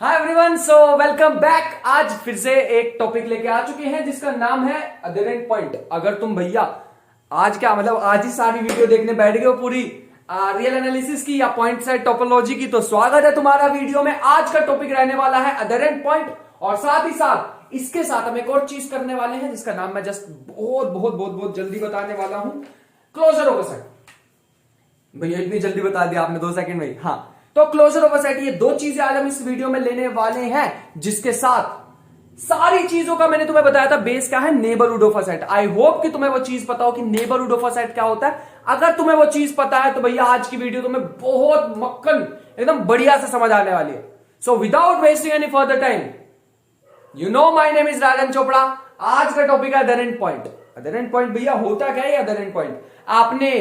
Hi everyone, so welcome back. आज फिर से एक टॉपिक लेके आ चुके हैं जिसका नाम है अधेरेंट पॉइंट। अगर तुम भैया आज क्या मतलब आज ही सारी वीडियो देखने बैठ गए हो पूरी रियल एनालिसिस की या पॉइंट साइड टोपोलॉजी की, तो स्वागत है तुम्हारा वीडियो में। आज का टॉपिक रहने वाला है अधेरेंट पॉइंट और साथ ही साथ इसके साथ हम एक और चीज करने वाले हैं जिसका नाम मैं जस्ट बहुत बहुत बहुत बहुत जल्दी बताने वाला हूं, क्लोजर ऑफ अ सेट। भैया इतनी जल्दी बता दिया आपने, 2 सेकंड में। हाँ, तो क्लोजर ऑफ अ सेट, ये दो चीजें आज हम इस वीडियो में लेने वाले हैं जिसके साथ सारी चीजों का मैंने तुम्हें बताया था बेस क्या है, neighbourhood of a set. I hope कि तुम्हें वो चीज पता हो कि नेबरहुड ऑफ अ सेट क्या होता है। अगर तुम्हें वो चीज पता है तो भैया आज की वीडियो तुम्हें बहुत मक्खन एकदम बढ़िया से समझ आने वाली है। So without wasting any further time, you know my name is Rajan Chopra. आज का टॉपिक है अधेरेंट पॉइंट। अधेरेंट पॉइंट भैया होता क्या है अधेरेंट पॉइंट? आपने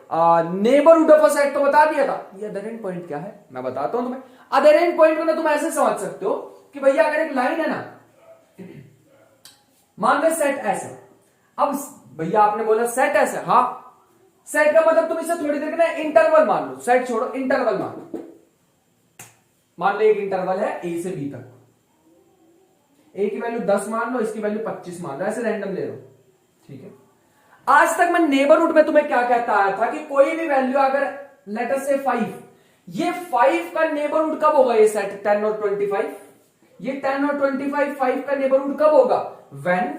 नेबरहुड ऑफ अ सेट तो बता दिया था, ये अधेरेंट पॉइंट क्या है मैं बताता हूं तुम्हें। अधेरेंट पॉइंट को ना तुम ऐसे समझ सकते हो कि भैया अगर एक लाइन है ना, मान लो सेट ऐसे। अब भैया आपने बोला सेट ऐसे, हाँ सेट का मतलब तुम इसे थोड़ी देर के ना इंटरवल मान लो, सेट छोड़ो इंटरवल मान लो। मान लो एक इंटरवल है ए से बी तक, ए की वैल्यू 10 मान लो, इसकी वैल्यू 25 मान लो, ऐसे रैंडम ले लो, ठीक है। आज तक मैं नेबरहुड में तुम्हें क्या कहता आया था कि कोई भी वैल्यू अगर लेट अस से 5, ये 5 का नेबरहुड कब होगा? ये सेट 10 और 25, ये 10 और 25 5 का नेबरहुड कब होगा? When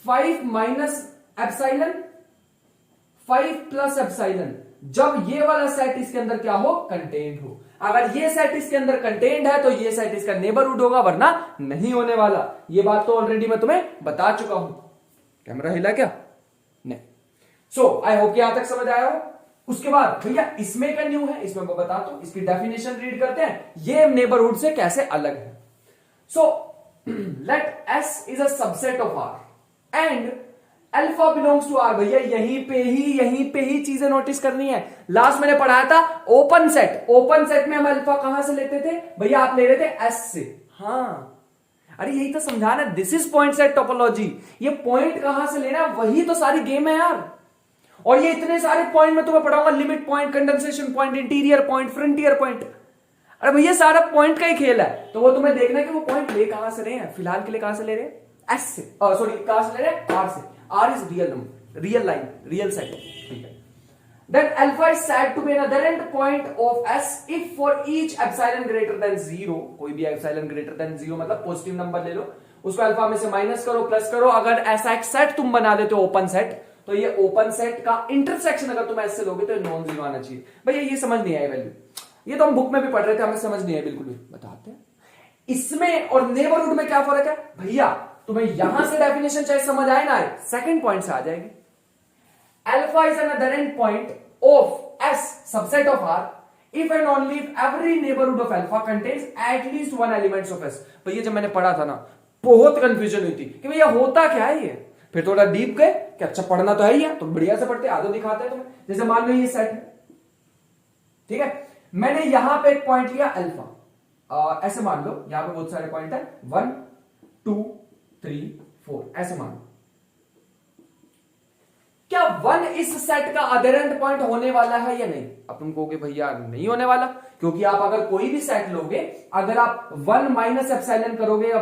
5 minus epsilon 5 plus epsilon, जब ये वाला सेट इसके अंदर क्या हो, कंटेन्ड हो। अगर ये सेट इसके अंदर कंटेन्ड है तो ये सेट इसका नेबरहुड होगा, वरना नहीं होने वाला। ये बात तो ऑलरेडी मैं तुम्हें बता चुका हूं। कैमरा हिला क्या? नहीं। सो आई होप यहां तक समझ आया हो। उसके बाद भैया इसमें क्या न्यू है, इसमें मैं बताता हूं, इसकी डेफिनेशन रीड करते हैं, ये नेबरहुड से कैसे अलग है। So let S is a subset of R and alpha belongs to R. भैया यहीं पे ही चीजें नोटिस करनी है। लास्ट मैंने पढ़ाया था ओपन सेट, ओपन सेट में हम अल्फा कहां से लेते थे भैया? आप ले रहे थे एस से। हाँ अरे यही तो समझाना, this is point set topology. ये पॉइंट कहां से लेना, वही तो सारी गेम है यार। और ये इतने सारे पॉइंट में तुम्हें पढ़ाऊंगा, limit point, condensation point, interior point, frontier point. अरे भैया सारा पॉइंट का ही खेल है, तो वो तुम्हें देखना है कि वो पॉइंट ले कहां से रहे हैं। फिलहाल के लिए कहां से ले रहे हैं? एस से, सॉरी कहां से ले रहे हैं? आर से। R is real number, real line, real set, ठीक है। Then alpha is said to be an adherent point of S if for each epsilon greater than 0, कोई भी epsilon greater than 0 मतलब पॉजिटिव नंबर ले लो, उसको alpha में से minus करो, प्लस करो। अगर ऐसा एक सेट तुम बना देते हो ओपन सेट, तो ये ओपन सेट का इंटरसेक्शन अगर तुम ऐसे लोगे तो नॉन जीरो आना चाहिए। भैया ये समझ नहीं आई वैल्यू, ये तो हम बुक में भी पढ़ रहे थे, हमें समझ नहीं आई बिल्कुल भी। बताते हैं इसमें और नेबरहुड में क्या फर्क है भैया। तुम्हें यहां से डेफिनेशन चाहे समझ आए ना आए, सेकंड पॉइंट से आ जाएगी। Alpha is an adherent point of S subset of R if and only if every neighborhood of alpha contains at least one element of S। भैया जब मैंने पढ़ा था ना बहुत कंफ्यूजन हुई थी कि भैया होता क्या है ये। फिर थोड़ा डीप गए कि अच्छा पढ़ना तो है ही है, तो बढ़िया से पढ़ते, आधो दिखाते हैं तुम्हें। जैसे मान लो ये सेट है, ठीक है, मैंने यहां पे एक पॉइंट लिया अल्फा, ऐसे मान लो यहां पे बहुत सारे पॉइंट है, 1 2 3 4, ऐसे मान लो। क्या 1 इस सेट का अधेरेंट पॉइंट होने वाला है या नहीं? अब तुम कहोगे भैया नहीं होने वाला, क्योंकि आप अगर कोई भी सेट लोगे, अगर आप 1 माइनस एप्सिलॉन करोगे या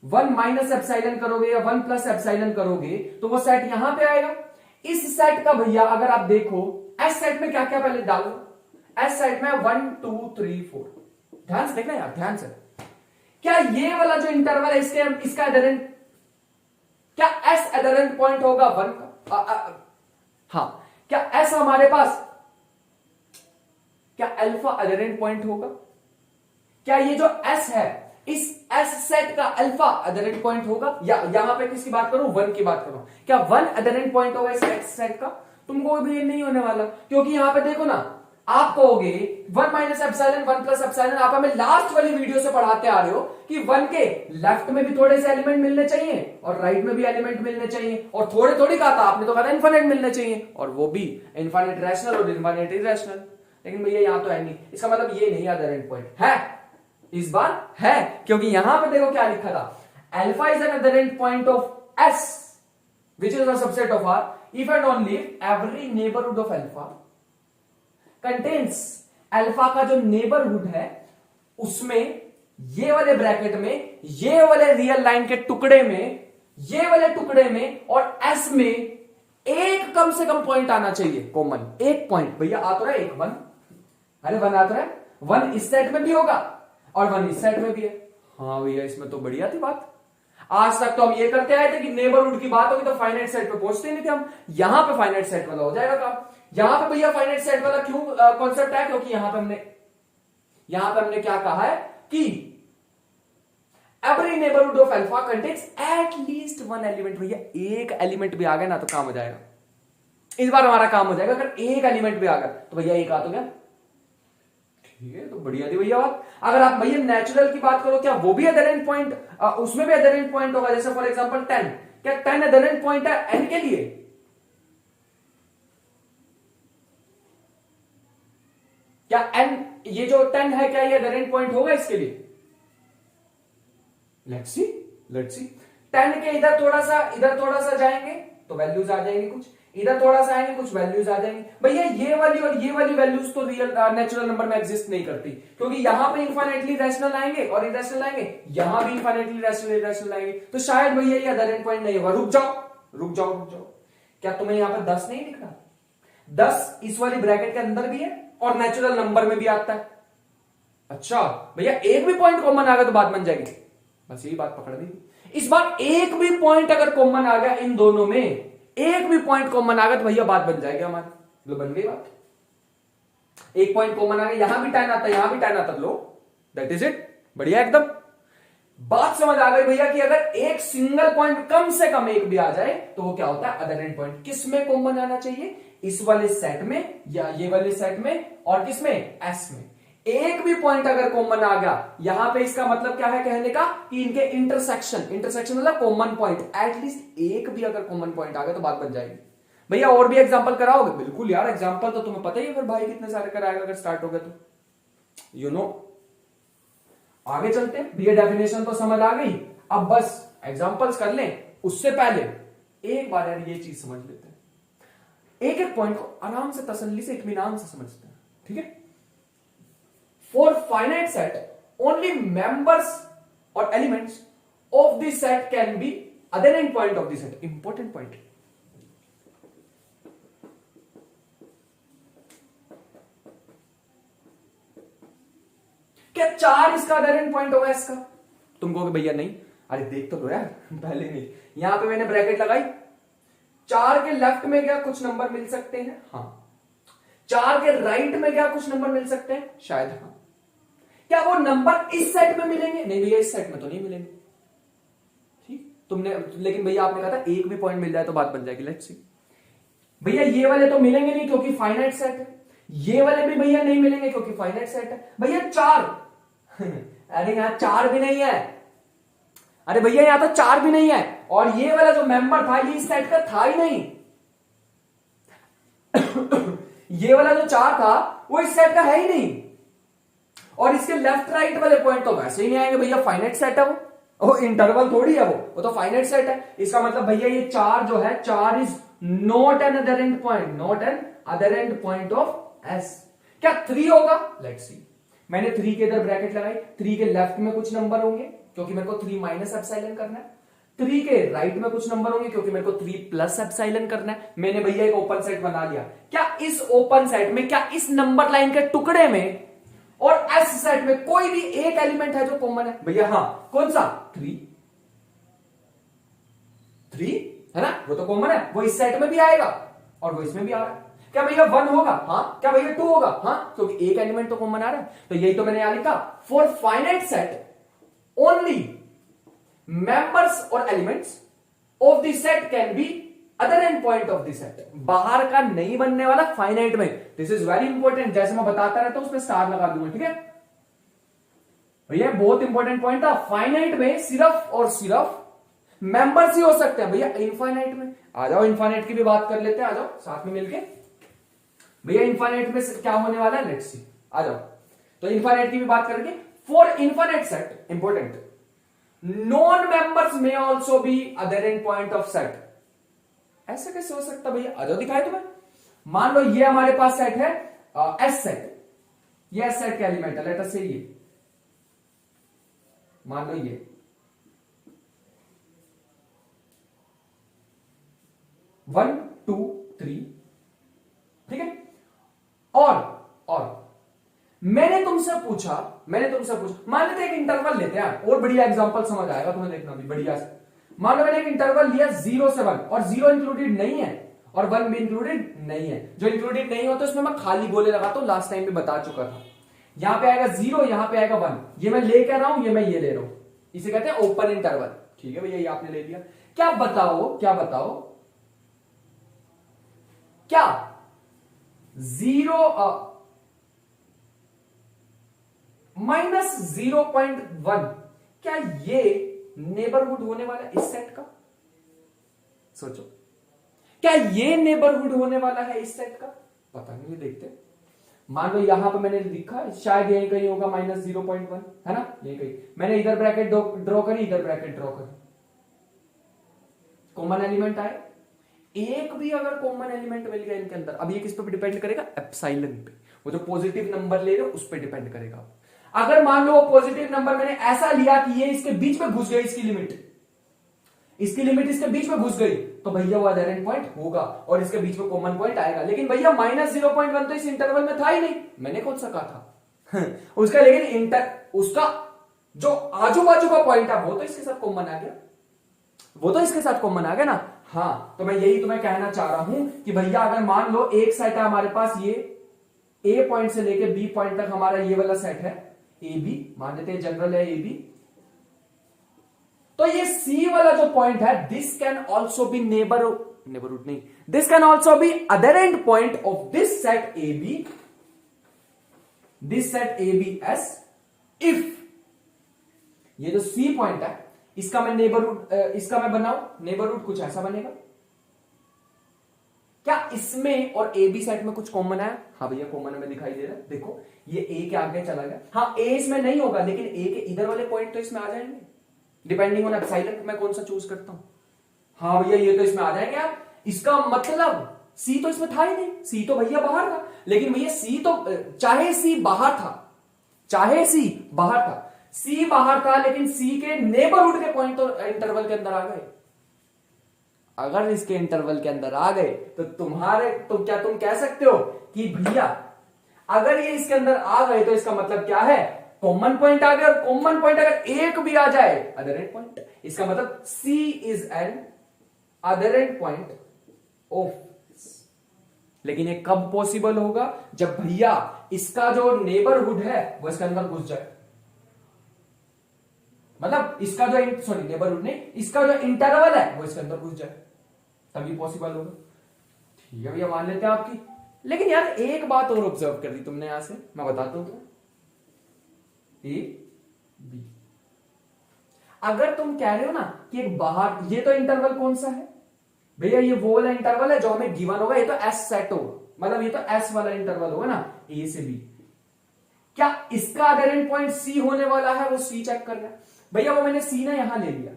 1 माइनस एप्सिलॉन करोगे या 1 प्लस एप्सिलॉन करोगे, तो वो सेट यहां पे आएगा। इस सेट का भैया अगर आप देखो, एस सेट में क्या क्या पहले डालो, एस सेट में 1 2 3 4, ध्यान से देखना यार, ध्यान से। क्या ये वाला जो इंटरवल है इसका अधेरेंट, क्या एस एडरेंट पॉइंट होगा 1 का? हाँ, क्या एस हमारे पास, क्या अल्फा एडरेंट पॉइंट होगा? क्या ये जो एस है इस एस सेट का अल्फा एडरेंट पॉइंट होगा? या यहां पे किसकी बात करूं? 1 की बात करूं। क्या 1 एडरेंट पॉइंट होगा इस एस सेट का? तुमको भी नहीं होने वाला, क्योंकि यहां पे देखो ना, आप कहोगे 1 माइनस एप्सिलॉन 1 प्लस एप्सिलॉन, आप हमें लास्ट वाली वीडियो से पढ़ाते आ रहे हो कि 1 के लेफ्ट में भी थोड़े से एलिमेंट मिलने चाहिए और राइट में भी एलिमेंट मिलने चाहिए, और थोड़े थोड़ी कहा था आपने, तो कहा था इनफाइनाइट मिलने चाहिए, और वो भी इनफाइनाइट रैशनल और इनफाइनाइट इरैशनल। लेकिन भैया यहां तो है नहीं, इसका मतलब ये नहीं अधेरेंट पॉइंट है, इस बार है, क्योंकि यहां पे देखो क्या लिखा था, alpha is an adherent point of S which is a subset of are if and only every neighbourhood of alpha contains, alpha का जो नेबरहुड है उसमें ये वाले ब्रैकेट में, ये वाले रियल लाइन के टुकड़े में, ये वाले टुकड़े में और एस में एक कम से कम पॉइंट आना चाहिए कॉमन। एक पॉइंट भैया आ तो रहा है, एक वन, अरे वन आ तो रहा है, वन इस सेट में भी होगा और वन इस सेट में भी है। हाँ भैया इसमें तो बढ़िया थी बात। आज तक तो हम ये करते आए थे कि नेबरहुड की बात होगी तो फाइनाइट सेट पे पहुंचते नहीं थे हम। यहां पे फाइनाइट सेट वाला हो जाएगा काम। यहां पे भैया फाइनाइट सेट वाला क्यों कॉन्सेप्ट है, क्योंकि यहां पे हमने क्या कहा है कि every neighbourhood of alpha contains at least one element. भैया एक एलिमेंट भी आ गया ना तो काम हो जाएगा। इस बार हमारा काम हो जाएगा, अगर एक एलिमेंट भी आ गया तो भैया एक आ तो गया। ठीक है, तो बढ़िया थी भैया बात। अगर आप भैया नेचुरल की बात करो, क्या वो भी अदरेंट पॉइंट, उसमें भी अदरेंट पॉइंट होगा? जैसे फॉर एग्जांपल 10, क्या 10 अदरेंट पॉइंट है एन के लिए? क्या एन, ये जो 10 है, क्या ये अदरेंट पॉइंट होगा इसके लिए? लेट्स सी 10 के इधर थोड़ा सा जाएंगे तो वैल्यूज आ जाएंगे कुछ, इधर थोड़ा सा आएंगे कुछ वैल्यूज आ जाएंगी। भैया ये वाली और ये वाली वैल्यूज तो रियल नेचुरल नंबर में एग्जिस्ट नहीं करती, क्योंकि यहां पे इनफाइनाइटली रैशनल आएंगे और इरेशनल आएंगे, यहां भी इनफाइनाइटली रैशनल आएंगे, तो शायद भैया ये अदरेंट पॉइंट नहीं होगा। रुक जाओ, क्या तुम्हें यहां पर 10 नहीं दिख रहा? 10 इस वाली ब्रैकेट के अंदर भी है और नेचुरल नंबर में भी आता है। अच्छा भैया एक भी पॉइंट कॉमन आ गया तो बात बन जाएगी। बस यही बात पकड़ दी। इस बार एक भी पॉइंट अगर कॉमन आ गया इन दोनों में, एक भी पॉइंट कॉमन आ गया तो भैया बात बन जाएगी हमारी। लो बन गई बात। एक पॉइंट कॉमन आ गया, यहां भी 10 आता है, यहां भी 10 आता, लो दैट इज इट। बढ़िया एकदम बात समझ आ गई भैया कि अगर एक सिंगल पॉइंट कम से कम एक भी आ जाए तो वो क्या होता है अदर एंड पॉइंट। किस में कॉमन आना चाहिए? इस वाले सेट में या ये वाले सेट में, और किस में? एस में। एक भी पॉइंट अगर कॉमन आ गया यहां पे, इसका मतलब क्या है कहने का कि इनके इंटरसेक्शन मतलब कॉमन पॉइंट, एटलीस्ट एक भी अगर कॉमन पॉइंट आ गया तो बात बन जाएगी। भैया और भी एग्जांपल कराओगे? बिल्कुल यार, एग्जांपल तो तुम्हें पता ही है फिर भाई कितने सारे कराएगा अगर स्टार्ट हो गया तो। यू नो आगे चलते हैं भैया, डेफिनेशन तो समझ आ गई, अब बस एग्जांपल्स कर लें। उससे पहले एक बार यार ये चीज समझ लेते हैं, एक एक पॉइंट को आराम से तसल्ली से इत्मीनान से समझते हैं, ठीक है? For finite set, only members or elements of the set can be adherent point of the set. Important point. क्या 4 इसका adherent point होगा इसका? तुम कहोगे भैया नहीं, अरे देख तो लो यार पहले नहीं। यहां पे मैंने ब्रैकेट लगाई, 4 के लेफ्ट में क्या कुछ नंबर मिल सकते हैं? हाँ। 4 के राइट में क्या कुछ नंबर मिल सकते हैं? शायद हाँ। क्या वो नंबर इस सेट में मिलेंगे? नहीं भैया इस सेट में तो नहीं मिलेंगे। ठीक, तुमने लेकिन भैया आपने कहा था एक भी पॉइंट मिल जाए तो बात बन जाएगी। लेट्स सी भैया, ये वाले तो मिलेंगे नहीं क्योंकि फाइनाइट सेट है, ये वाले भी भैया नहीं मिलेंगे क्योंकि फाइनाइट सेट है। भैया 4 अरे यहां 4 भी नहीं है, अरे भैया यहां तो 4 भी नहीं है, और ये वाला जो मेंबर था ये इस सेट का था ही नहीं ये वाला जो 4 था वो इस सेट का है ही नहीं, और इसके लेफ्ट राइट वाले पॉइंट तो वैसे ही नहीं आएंगे भैया, फाइनाइट सेट है वो इंटरवल थोड़ी है, वो तो फाइनाइट सेट है। इसका मतलब भैया ये 4 जो है, 4 is not an adherent point, not an adherent point of S. क्या 3 होगा? लेट्स सी, मैंने 3 के इधर ब्रैकेट लगाई, 3 के लेफ्ट में कुछ नंबर होंगे क्योंकि मेरे को 3 माइनस एप्सिलॉन करना है, 3 के राइट में कुछ नंबर होंगे क्योंकि मेरे को 3 प्लस एप्सिलॉन करना है। मैंने भैया एक ओपन सेट बना लिया। क्या इस ओपन सेट में, क्या इस नंबर लाइन के टुकड़े में और एस सेट में कोई भी एक एलिमेंट है जो कॉमन है? भैया हाँ, कौन सा? 3 है ना, वो तो कॉमन है, वो इस सेट में भी आएगा और वो इसमें भी आ रहा है। क्या भैया 1 होगा? हाँ। क्या भैया 2 होगा? हाँ, क्योंकि एक एलिमेंट तो कॉमन आ रहा है। तो यही तो मैंने यहां लिखा, for finite set only members और elements of the set can be adherent point of the set. बाहर का नहीं बनने वाला फाइनाइट में, दिस इज वेरी इंपॉर्टेंट, जैसे मैं बताता रहता हूं उसमें स्टार लगा दूंगा, ठीक है भैया? बहुत इंपॉर्टेंट पॉइंट था। फाइनाइट में सिर्फ और सिर्फ मेंबर्स ही हो सकते हैं। भैया इनफाइनाइट में आ जाओ, इनफाइनाइट की भी बात कर लेते हैं, आ जाओ साथ में मिलके। भैया इनफाइनाइट में क्या होने वाला है? लेट्स सी, आ जाओ। तो इनफाइनाइट की भी बात करेंगे। For infinite set, important, non members may also be adherent point of set. ऐसा कैसे हो सकता भैया? आ जाओ दिखाए तुम्हें। मान लो ये हमारे पास सेट है एस सेट, ये एस सेट का एलिमेंट है, लेट अस से ये मान लो ये 1 2 3, ठीक है। और मैंने तुमसे पूछा मान लेते एक इंटरवल लेते हैं, और बढ़िया एग्जांपल समझ आएगा तुम्हें, देखना भी बढ़िया से। मान लो मैंने एक इंटरवल लिया 0 से 1, और 0 इंक्लूडेड नहीं है और 1 भी इंक्लूडेड नहीं है। जो इंक्लूडेड नहीं होता उसमें मैं खाली गोले लगाता हूं, लास्ट टाइम भी बता चुका था। यहां पे आएगा 0, यहां पे आएगा 1, ये मैं ले कर रहा हूं, ये मैं ये ले रहा हूं, इसे कहते हैं ओपन इंटरवल। ठीक है भैया, ये आपने ले लिया। क्या बताओ क्या 0 -0.1 क्या ये नेबरहुड होने वाला है इस सेट का? सोचो, क्या ये नेबरहुड होने वाला है इस सेट का? पता नहीं, देखते हैं। मान लो यहां पे मैंने लिखा, शायद यहीं कहीं होगा -0.1, है ना, यहीं कहीं। मैंने इधर ब्रैकेट ड्रॉ करी, इधर ब्रैकेट ड्रॉ करी, कॉमन एलिमेंट आए। एक भी अगर कॉमन एलिमेंट मिल गया इनके अंदर, अब ये किस पे डिपेंड करेगा? एप्सिलॉन पे। वो जो पॉजिटिव नंबर ले रहे हो उस पे डिपेंड करेगा। अगर मान लो वो पॉजिटिव नंबर मैंने ऐसा लिया कि ये इसके बीच में घुस गई, इसकी लिमिट इसके बीच में घुस गई, तो भैया वो अधेरेंट पॉइंट होगा और इसके बीच में कॉमन पॉइंट आएगा। लेकिन भैया -0.1 तो इस इंटरवल में था ही नहीं, मैंने कौन सा कहा था उसका, लेकिन उसका जो आजू बाजू का पॉइंट है वो तो इसके साथ कॉमन आ गया, ना। हाँ, तो मैं यही तुम्हें कहना चाह रहा हूं कि भैया अगर मान लो एक सेट है हमारे पास, ये ए पॉइंट से लेके बी पॉइंट तक हमारा ये वाला सेट है ए बी, मान लेते हैं जनरल है ए बी, तो ये सी वाला जो पॉइंट है, this can also be neighbourhood नहीं, this can also be adherent point of this set A B S, if ये जो सी पॉइंट है इसका मैं बनाऊं नेबरहुड, कुछ ऐसा बनेगा। क्या इसमें और ए बी सेट में कुछ कॉमन है? हाँ भैया, कॉमन हमें दिखाई दे रहा है। देखो ये ए के आगे चला गया, हाँ ए इसमें नहीं होगा, लेकिन ए के इधर वाले पॉइंट तो इसमें आ जाएंगे, डिपेंडिंग ऑन एप्सिलॉन मैं कौन सा चूज करता हूं। हाँ भैया, ये तो इसमें आ जाएंगे आप। इसका मतलब सी तो इसमें था ही नहीं, सी तो भैया बाहर था। लेकिन भैया सी तो चाहे सी बाहर था, लेकिन सी के नेबरहुड के पॉइंट तो इंटरवल के अंदर आ गए। अगर इसके इंटरवल के अंदर आ गए तो क्या तुम कह सकते हो कि भैया अगर ये इसके अंदर आ गए तो इसका मतलब क्या है? कॉमन पॉइंट आ गया, और कॉमन पॉइंट अगर एक भी आ जाए अदर एंड पॉइंट, इसका मतलब C is an adherent point of. लेकिन ये कब पॉसिबल होगा? जब भैया इसका जो नेबरहुड है वो इसके अंदर घुस जाए, मतलब इसका जो नेबरहुड नहीं, इसका जो इंटरवल है वो इसके अंदर घुस जाए, तभी पॉसिबल होगा। ठीक है भैया, मान लेते हैं आपकी। लेकिन यार एक बात और ऑब्जर्व कर दी तुमने, यहां से मैं बताता हूं, ए बी, अगर तुम कह रहे हो ना कि एक बाहर, ये तो इंटरवल कौन सा है भैया? ये वो वाला इंटरवल है जो हमें गिवन होगा, ये तो एस सेट होगा, मतलब ये तो एस वाला इंटरवल होगा ना, ए से बी। क्या इसका अदर एंड पॉइंट सी होने वाला है? वो सी चेक करना है भैया। वो मैंने सी ना यहां ले लिया,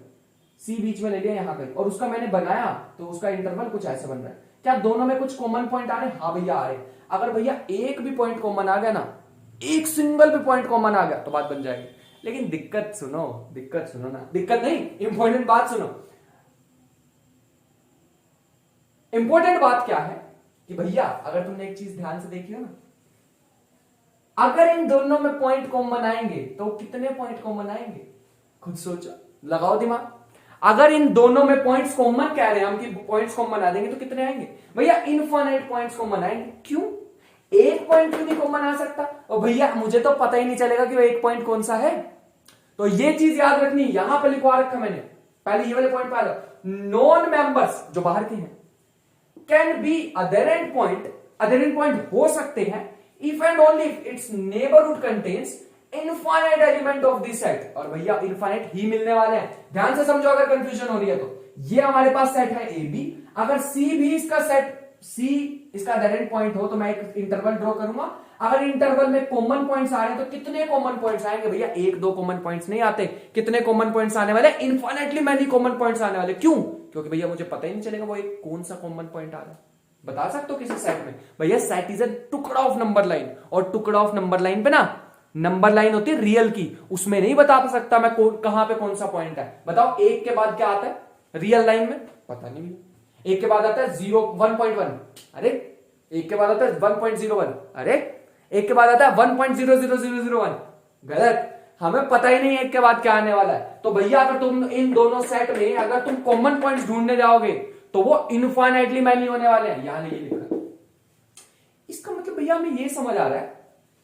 सी बीच में ले लिया यहां कहीं, और उसका मैंने बनाया तो उसका इंटरवल कुछ ऐसे बन रहा है। क्या दोनों में कुछ कॉमन पॉइंट आ रहे हैं? हाँ भैया आ रहे। अगर भैया एक भी पॉइंट कॉमन आ गया ना, एक सिंगल भी पॉइंट कॉमन आ गया तो बात बन जाएगी। लेकिन दिक्कत सुनो ना, दिक्कत नहीं, इंपॉर्टेंट बात सुनो। इंपॉर्टेंट बात क्या है कि भैया अगर तुमने एक चीज ध्यान से देखी हो ना, अगर इन दोनों में पॉइंट कॉमन आएंगे तो कितने पॉइंट कॉमन आएंगे? खुद सोचो, लगाओ दिमाग। अगर इन दोनों में पॉइंट्स कॉमन कह रहे हैं हम कि पॉइंट्स कॉमन आ देंगे तो कितने आएंगे भैया? इनफाइनाइट पॉइंट्स कॉमन आएंगे। क्यों? एक पॉइंट क्यों नहीं कॉमन आ सकता? और भैया मुझे तो पता ही नहीं चलेगा कि वो एक पॉइंट कौन सा है। तो ये चीज याद रखनी, यहां पर लिखवा रखा मैंने, पहले ये वाले पॉइंट पहले, नॉन मेंबर्स जो बाहर के हैं can be adherent point हो सकते हैं if and only if it's neighbourhood contains infinite element of this set. और भैया इनफाइनाइट ही मिलने वाले हैं, ध्यान से समझो अगर कंफ्यूजन हो रही है तो। ये हमारे पास सेट है ए बी, अगर सी भी इसका सेट, सी इसका अदर एंड पॉइंट हो तो मैं एक इंटरवल ड्रॉ करूंगा। अगर इंटरवल में कॉमन पॉइंट्स आ रहे हैं तो कितने कॉमन पॉइंट्स आएंगे भैया? एक दो कॉमन पॉइंट्स नहीं आते, कितने कॉमन पॉइंट्स आने वाले? इनफाइनाइटली मैनी कॉमन पॉइंट्स आने वाले। क्यों? क्योंकि भैया मुझे पता ही नहीं चलेगा वो एक कौन सा कॉमन पॉइंट आ रहा है। बता सकते हो किसी सेट में? भैया सेट इज अ टुकड़ा ऑफ नंबर लाइन, और टुकड़ा ऑफ नंबर लाइन पे ना नंबर लाइन होती है रियल की, उसमें नहीं बता सकता मैं कहां पे कौन सा पॉइंट है। बताओ एक के बाद क्या आता है रियल लाइन में, पता नहीं भैया। एक के बाद आता है 1.1, अरे एक के बाद आता है 1.01, अरे एक के बाद आता है 1.00001, गलत, हमें पता ही नहीं है एक के बाद क्या आने वाला है। तो भैया अगर तुम इन दोनों सेट में अगर तुम कॉमन पॉइंट्स ढूंढने जाओगे तो वो इनफाइनाइटली मैनी होने वाले हैं, यहां नहीं लिखा। इसका मतलब भैया हमें ये समझ आ रहा है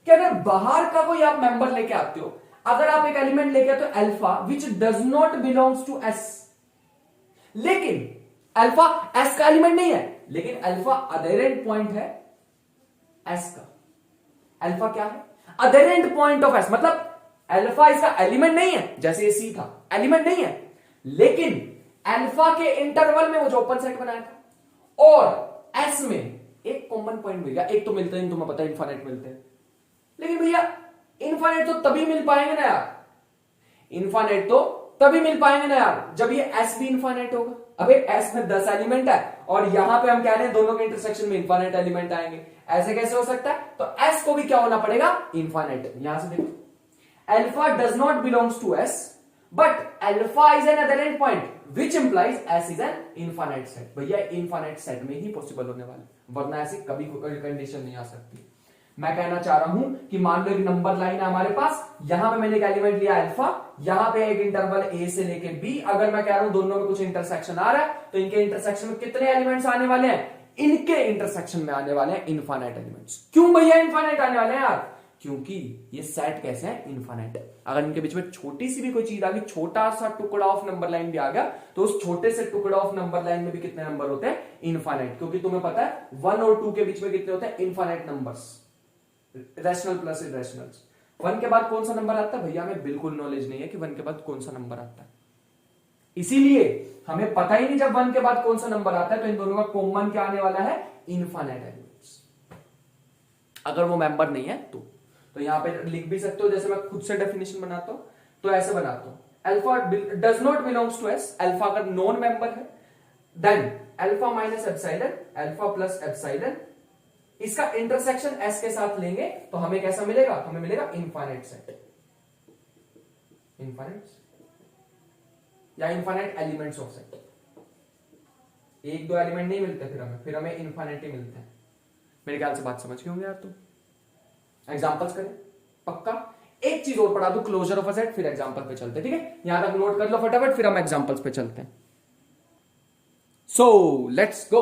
कि अगर बाहर का कोई आप मेंबर लेके आते हो, अगर आप एक एलिमेंट लेके आते हो alpha which does not belongs to S, लेकिन अल्फा एस का एलिमेंट नहीं है, लेकिन अल्फा अधेरेंट पॉइंट है एस का। अल्फा क्या है? अधेरेंट पॉइंट ऑफ एस, मतलब अल्फा इसका एलिमेंट नहीं है, जैसे ये सी था एलिमेंट नहीं है, लेकिन अल्फा के इंटरवल में वो जो ओपन सेट बनाया था और एस में एक कॉमन पॉइंट मिल गया। एक तो मिलता है, तुम्हें पता है इनफाइनाइट मिलते हैं, लेकिन भैया इनफाइनाइट तो तभी मिल पाएंगे ना यार, इनफाइनाइट तो तभी मिल पाएंगे ना यार जब ये एस भी इनफाइनाइट होगा। अबे एस में 10 एलिमेंट है और यहां पे हम कह रहे हैं दोनों के इंटरसेक्शन में इनफाइनाइट एलिमेंट आएंगे, ऐसे कैसे हो सकता है? तो एस को भी क्या होना पड़ेगा? इनफाइनाइट। यहां से देखो, alpha does not belongs to S but alpha is an adherent point which implies S is an infinite set. भैया इनफाइनाइट सेट में ही पॉसिबल होने वाला, वरना ऐसी कभी कोई कंडीशन नहीं आ सकती। मैं कहना चाह रहा हूं कि मान लो एक नंबर लाइन है हमारे पास, यहां पे मैंने एक एलिमेंट लिया अल्फा, यहां पे एक इंटरवल ए से लेके बी, अगर मैं कह रहा हूं दोनों में कुछ इंटरसेक्शन आ रहा है तो इनके इंटरसेक्शन में कितने एलिमेंट्स आने वाले हैं? इनके इंटरसेक्शन में आने वाले हैं इनफाइनाइट एलिमेंट्स। क्यों भैया इनफाइनाइट आने वाले हैं यार? क्योंकि ये सेट कैसे है? इनफाइनाइट। अगर इनके बीच में छोटी सी भी कोई चीज आ गई, छोटा सा टुकड़ा ऑफ नंबर लाइन भी आ गया, तो उस छोटे से टुकड़ा ऑफ नंबर लाइन में भी कितने नंबर होते हैं? इनफाइनाइट। क्योंकि तुम्हें पता है 1 और 2 के बीच में कितने होते हैं? Infinite numbers, rational plus irrationals. 1 के बाद कौन सा नंबर आता है? भैया हमें बिल्कुल नॉलेज नहीं है कि 1 के बाद कौन सा नंबर आता है, इसीलिए हमें पता ही नहीं जब 1 के बाद कौन सा नंबर आता है तो इन दोनों का कॉमन क्या आने वाला है? Infinite elements. अगर वो मेंबर नहीं है तो यहां पे लिख भी सकते हो, जैसे मैं खुद से डेफिनेशन बनाता हूं तो ऐसे बनाता हूं, alpha does not belongs to S, alpha अगर नॉन मेंबर है then alpha minus epsilon, alpha plus epsilon, इसका इंटरसेक्शन एस के साथ लेंगे तो हमें कैसा मिलेगा? हमें मिलेगा इनफाइनाइट सेट, इनफाइनाइट या इनफाइनाइट एलिमेंट्स ऑफ सेट। एक दो एलिमेंट नहीं मिलते फिर हमें इनफाइनाइट ही मिलते हैं। मेरे ख्याल से बात समझ गए होंगे यार तुम। एग्जांपल्स करें पक्का? एक चीज और पढ़ा दूं, क्लोजर ऑफ अ सेट, फिर एग्जांपल पे चलते हैं, ठीक है? यहां तक नोट कर लो फटाफट, फिर हम एग्जांपल्स पे चलते हैं। So let's go.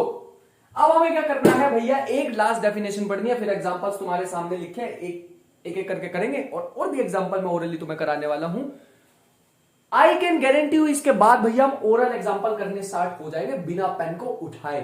अब हमें क्या करना है भैया? एक लास्ट डेफिनेशन पढ़नी है, फिर एग्जांपल्स तुम्हारे सामने लिखे एक करके करेंगे, और भी एग्जांपल मैं ओरली तुम्हें कराने वाला हूं। आई कैन गारंटी यू इसके बाद भैया हम ओरल एग्जांपल करने स्टार्ट हो जाएंगे बिना पेन को उठाए।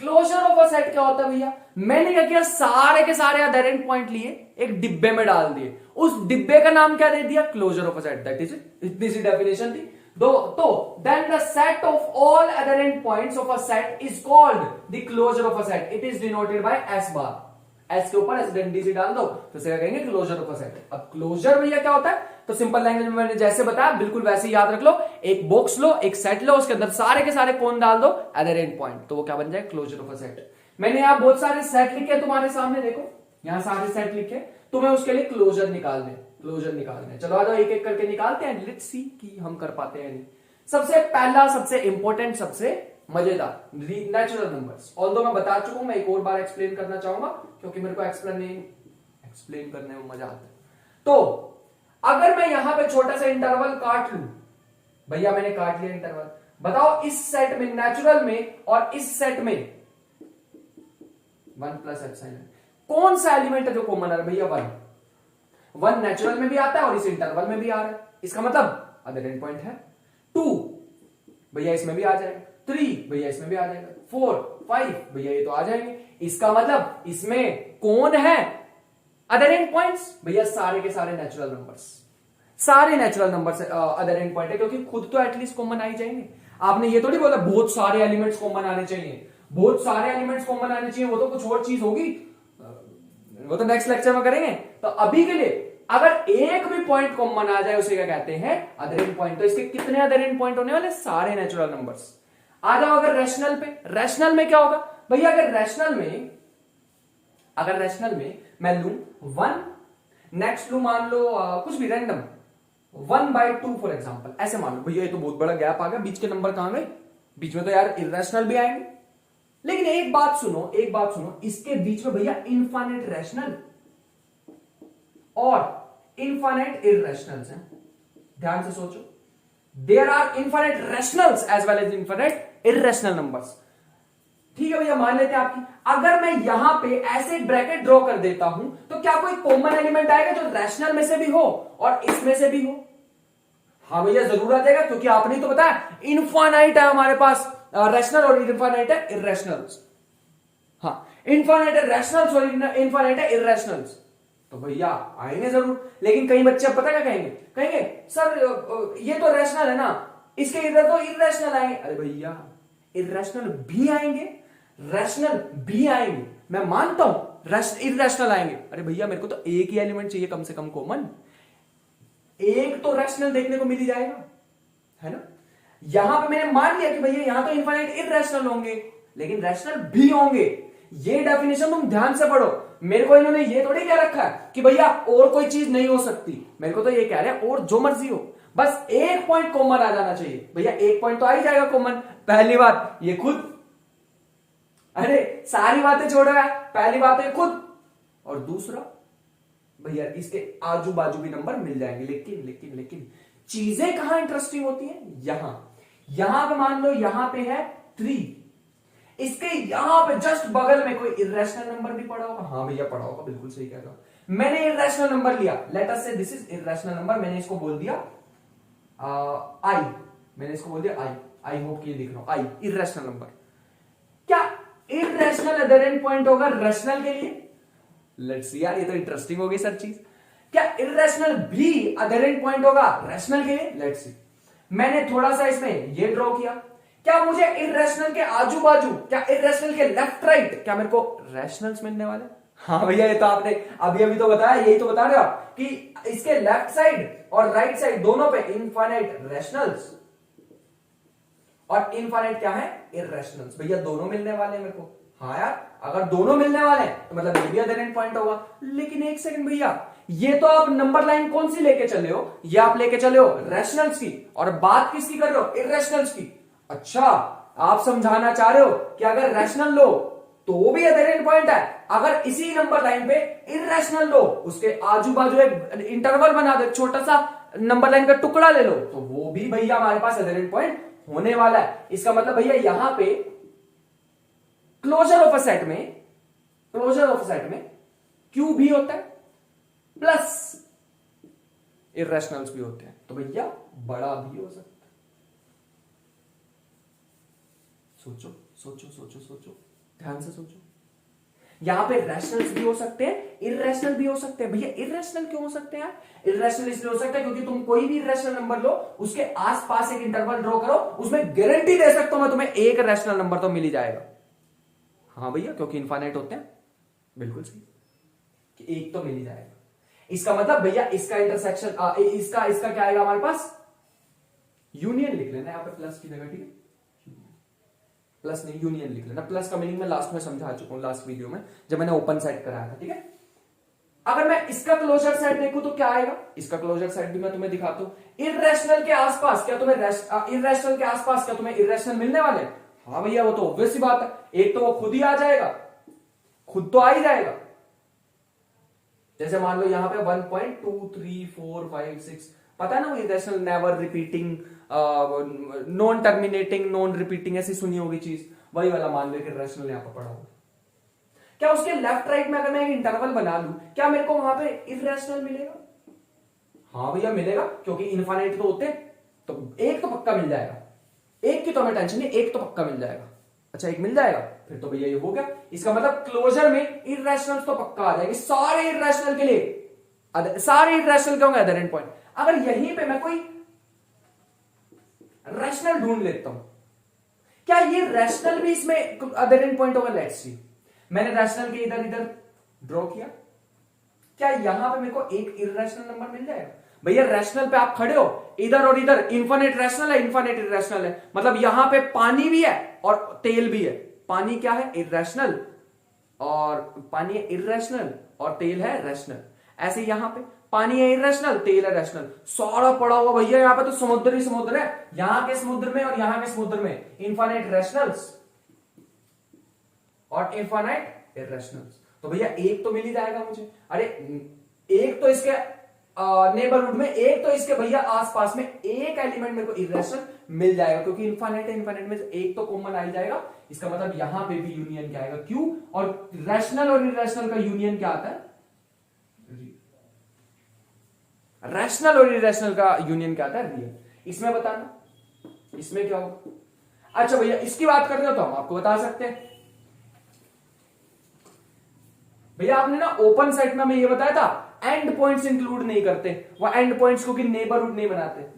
क्लोजर ऑफ अ सेट क्या होता है भैया? मैंने क्या किया, सारे के सारे अधेरेंट पॉइंट लिए, एक डिब्बे में डाल दिए, उस डिब्बे का नाम क्या दे दिया? Closure of a set. That is it, इतनी सी डेफिनेशन थी। तो then the set of all adherent points of a set is called the closure of a set. It is denoted by S bar. S के ऊपर एसडेंटीसी डाल दो तो इसे कहेंगे क्लोजर ऑफ अ सेट। अब क्लोजर भैया क्या होता है? तो सिंपल लैंग्वेज में मैंने जैसे बताया बिल्कुल वैसे ही याद रख लो। एक बॉक्स लो, एक सेट लो, उसके अंदर सारे के सारे कौन डाल दो? अधेरेंट पॉइंट, तो वो क्या बन जाए? Closure of a set. मैंने यहां बहुत सारे सेट लिखे तुम्हारे सामने, देखो यहां सारे सेट लिखे, तुम्हें उसके लिए क्लोजर निकालने। चलो आ जाओ, एक एक करके निकालते हैं, लेट्स सी कि हम कर पाते हैं नहीं। सबसे पहला, सबसे इंपॉर्टेंट, सबसे मजेदार, नेचुरल नंबर्स। ऑल्दो मैं बता चुका हूं, मैं एक और बार एक्सप्लेन करना चाहूंगा क्योंकि मेरे को एक्सप्लेन करने में मजा आता है। तो अगर मैं यहां पे छोटा सा इंटरवल काट लूं, भैया मैंने काट लिया इंटरवल, बताओ इस सेट में, नेचुरल में और इस सेट में 1 प्लस एप्सिलॉन कौन सा एलिमेंट है जो कॉमन आ रहा है? भैया 1 नेचुरल में भी आता है और इस इंटरवल में भी आ रहा है, इसका मतलब अधेरेंट पॉइंट है। 2 भैया इसमें भी आ जाएगा, 3 भैया इसमें भी आ जाएगा, 4 5 भैया ये तो आ जाएंगे। इसका मतलब इसमें कौन है? Adherent points. भैया सारे के सारे नेचुरल नंबर्स अधेरेंट पॉइंट है, क्योंकि खुद तो एटलीस्ट कॉमन आ ही जाएंगे। आपने ये थोड़ी बोला बहुत सारे एलिमेंट्स कॉमन आने चाहिए, बहुत सारे एलिमेंट्स कॉमन आने चाहिए, वो तो कुछ और चीज होगी, वो तो नेक्स्ट लेक्चर में करेंगे। तो अभी के लिए अगर एक भी पॉइंट कॉमन आ जाए उसे क्या कहते हैं? Adherent point. तो इसके कितने अधेरेंट पॉइंट होने वाले? सारे नेचुरल नंबर्स। आ जाओ अगर रैशनल पे, रैशनल में क्या होगा भैया? अगर रैशनल में मैं लूं 1, नेक्स्ट लू मान लो कुछ भी रैंडम 1/2 फॉर एग्जाम्पल, ऐसे मान लो। भैया ये तो बहुत बड़ा गैप आ गया, बीच के नंबर कहां गए? बीच में तो यार इरेशनल भी आएंगे। लेकिन एक बात सुनो, एक बात सुनो, इसके बीच में भैया इनफाइनाइट रैशनल और इनफाइनाइट इरेशनल्स हैं। ध्यान से सोचो, there are infinite rationals as well as infinite irrational numbers. ठीक है भैया, मान लेते हैं आपकी, अगर मैं यहां पे ऐसे एक ब्रैकेट ड्रॉ कर देता हूं तो क्या कोई कॉमन एलिमेंट आएगा जो रैशनल में से भी हो और इसमें से भी हो? हाँ भैया जरूर आ जाएगा, क्योंकि आपने तो बताया इनफाइनाइट है हमारे पास रैशनल और इनफाइनाइट है इरेशनल्स। हाँ, इनफाइनाइट है रैशनल्स और इनफाइनाइट है इरेशनल्स, तो भैया आएंगे जरूर। लेकिन कई बच्चे पता क्या कहेंगे? कहेंगे सर ये तो रैशनल है ना, इसके इधर तो इरेशनल आएंगे। अरे भैया इरेशनल भी आएंगे, रैशनल भी आएंगे, मैं मानता हूं इरेशनल आएंगे। अरे भैया मेरे को तो एक ही एलिमेंट चाहिए कम से कम कॉमन, एक तो रैशनल देखने को मिल ही जाएगा, है ना। यहां पे मैंने मान लिया कि भैया यहां तो इनफाइनाइट इरेशनल होंगे लेकिन रैशनल भी होंगे। ये डेफिनेशन तुम ध्यान से पढ़ो। मेरे को इन्होंने ये थोड़ी कह रखा है कि भैया और कोई चीज नहीं हो सकती, मेरे को तो ये कह रहे हैं और जो मर्जी हो, बस एक पॉइंट कॉमन आ जाना चाहिए। भैया एक पॉइंट तो आ ही जाएगा कॉमन। पहली बात ये खुद, अरे सारी बातें छोड़ो यार, पहली बात है खुद, और दूसरा भैया इसके आजू बाजू भी नंबर मिल जाएंगे। लेकिन लेकिन लेकिन चीजें कहां इंटरेस्टिंग होती हैं? यहां पे मान लो यहां पे है 3, इसके यहां पे जस्ट बगल में कोई इरेशनल नंबर भी पड़ा होगा। हाँ भैया पड़ा होगा, बिल्कुल सही कह रहा हूं। मैंने इरेशनल नंबर लिया, लेट अस से दिस इज इरेशनल नंबर, मैंने इसको बोल दिया आई, मैंने इसको बोल दिया आई होप कि लिख रहा हूं आई, इरेशनल नंबर। क्या इरेशनल अदर एंड पॉइंट होगा रैशनल के लिए? लेट्स सी यार, ये तो इंटरेस्टिंग होगी सर चीज। क्या इरेशनल भी अदर एंड पॉइंट होगा रैशनल के लिए? Let's see. मैंने थोड़ा सा इसमें ये ड्रॉ किया, क्या मुझे इरेशनल के आजू बाजू, क्या इरेशनल के लेफ्ट राइट, क्या मेरे को रैशनल्स मिलने वाले? हाँ भैया ये तो आपने अभी अभी तो बताया, यही तो बता रहे हो आप कि इसके लेफ्ट साइड और राइट साइड दोनों पे इनफाइनाइट रैशनल्स और इनफाइनाइट क्या है? इरेशनल्स। भैया दोनों मिलने वाले हैं मेरे को। हाँ यार, अगर दोनों मिलने वाले हैं तो मतलब ये भी अदर एंड पॉइंट होगा। लेकिन एक सेकंड भैया, ये तो आप नंबर लाइन कौन सी लेके चले हो? ये आप लेके चले हो रैशनल्स की, और बात किसकी कर रहे हो? इरेशनल्स की। अच्छा, आप समझाना चाह रहे हो कि अगर रैशनल लो तो भी अदर एंड पॉइंट है, अगर इसी नंबर लाइन पे इरेशनल लो, उसके आजू बाजू एक इंटरवल बना दो, छोटा सा नंबर लाइन का टुकड़ा ले लो, तो वो भी भैया हमारे पास अदर एंड पॉइंट होने वाला है। इसका मतलब भैया यहां पे क्लोजर ऑफ अ सेट में क्यू भी होता है प्लस इरेशनल्स भी होते हैं, तो भैया बड़ा भी हो सकता है। सोचो सोचो सोचो सोचो, ध्यान से सोचो। यहां पे रैशनल्स भी हो सकते हैं, इरेशनल भी हो सकते हैं। भैया इरेशनल क्यों हो सकते हैं? इरेशनल इसलिए हो सकता है क्योंकि तुम कोई भी इरेशनल नंबर लो, उसके आसपास एक इंटरवल ड्रॉ करो, उसमें गारंटी दे सकता हूं मैं तुम्हें एक रैशनल नंबर तो मिल ही जाएगा। हाँ भैया, क्योंकि इनफाइनाइट होते हैं, बिल्कुल सही, कि एक तो मिल ही जाएगा। इसका मतलब भैया इसका इंटरसेक्शन, इसका क्या आएगा हमारे पास? यूनियन लिख लेना यहां पे प्लस की जगह, ठीक है? प्लस नहीं, यूनियन लिख लेना। प्लस का मीनिंग मैं लास्ट में समझा चुका हूं, लास्ट वीडियो में जब मैंने ओपन सेट कराया था, ठीक है? अगर मैं इसका क्लोजर सेट देखूं तो क्या आएगा? इसका क्लोजर सेट भी मैं तुम्हें दिखाता हूं। इरेशनल के आसपास क्या तुम्हें इरेशनल के आसपास क्या तुम्हें इरेशनल मिलने वाले? हाँ भैया वो तो ऑब्वियस सी बात है, एक तो वो खुद ही आ जाएगा, खुद तो आ ही जाएगा। जैसे मान लो यहां पे 1.23456, पता है ना वो irrational, never repeating, non terminating, non repeating, ऐसी सुनी होगी चीज, वही वाला मान लो कि इरेशनल यहां पर पड़ा होगा। क्या उसके लेफ्ट राइट में अगर मैं एक इंटरवल बना लूं, क्या मेरे को वहां पे इरेशनल मिलेगा? हाँ भैया मिलेगा, क्योंकि इनफाइनाइट तो होते हैं, तो एक तो पक्का मिल जाएगा। एक की तो हमें टेंशन नहीं, एक तो पक्का मिल जाएगा। अच्छा एक मिल जाएगा, फिर तो भैया ये हो गया। इसका मतलब क्लोजर में इरेशनल तो पक्का आ जाएंगे सारे इरेशनल के लिए, सारे इरेशनल के होंगे अदर एंड पॉइंट। अगर यहीं पे मैं कोई रैशनल ढूंढ लेता हूं, क्या ये रैशनल भी इसमें अदर एंड पॉइंट होगा? लेट्स सी, मैंने रैशनल के इधर इधर ड्रॉ किया, क्या यहां पे मेरे को एक इरेशनल नंबर मिल जाएगा? भैया रैशनल पे आप खड़े हो, इधर और इधर इनफाइनाइट रैशनल है, इनफाइनाइट इरेशनल है, मतलब यहां पे पानी भी है और तेल भी है। पानी क्या है? इरेशनल, और पानी है इरेशनल, और तेल है रैशनल। ऐसे यहां पे पानी है इरेशनल, तेल है रैशनल, सारा पड़ा हुआ भैया यहाँ पे तो समुद्र ही समुद्र है, यहां के समुद्र में और यहां के समुद्र में इनफाइनाइट रैशनल्स और इनफाइनाइट इरेशनल्स। तो भैया एक तो मिल ही जाएगा मुझे, अरे एक तो इसके नेबरहुड में, एक तो इसके भैया आसपास में एक एलिमेंट मेरे को इरेशनल मिल जाएगा, क्योंकि इनफाइनाइट है, इनफाइनाइट में एक तो कॉमन आ ही जाएगा। इसका मतलब यहां पे भी यूनियन क्या आएगा, क्यू, और रैशनल और इरेशनल का यूनियन क्या आता है, रैशनल और इरेशनल का यूनियन क्या आता है, रियल। इसमें बताना इसमें क्या होगा। अच्छा भैया इसकी बात कर रहे हो तो हम आपको बता सकते हैं भैया, आपने ना ओपन सेट में हमें ये बताया था एंड पॉइंट्स इंक्लूड नहीं करते, वो एंड पॉइंट्स को कि नेबरहुड नहीं